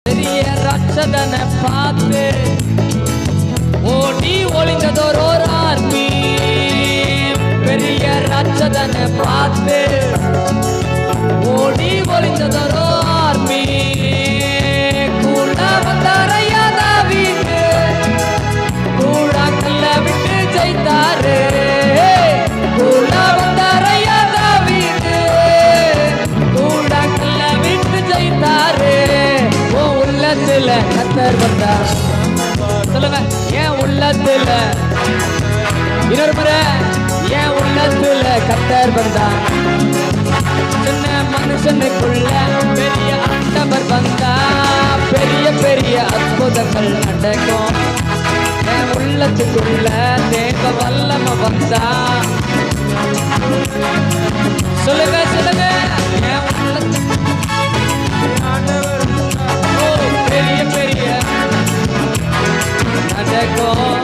பெரிய ரட்சதனை பார்த்து ஓடி ஒளிந்ததோர் ஆர்மி. பெரிய ரட்சதனை பார்த்து ஓடி ஒளிந்ததோர் ஆர்மி. கூட வந்தாரையா தாவீது, கூழாக்கல்ல விட்டு ஜெயித்தாரு. கூட வந்தாரையா தாவீது, கூழாக்கல்ல விட்டு ஜெயித்தாரு. ஓ உள்ளத்துல கர்த்தர் வந்தார். சொல்லுங்க, என் உள்ளத்துல. இன்னொரு முறை, என் உள்ளத்துல கர்த்தர் வந்தார். சின்ன மனுஷனுக்குள்ள பெரிய ஆண்டவர் வந்தா, பெரிய பெரிய அற்புதங்கள் நடக்கும். என் உள்ளத்துக்குள்ள தேவ வல்லம வந்தா. சொல்லுங்க சொல்லுங்க, என் உள்ளத்துக்குள்ள பெரிய பெரிய நடக்கும்.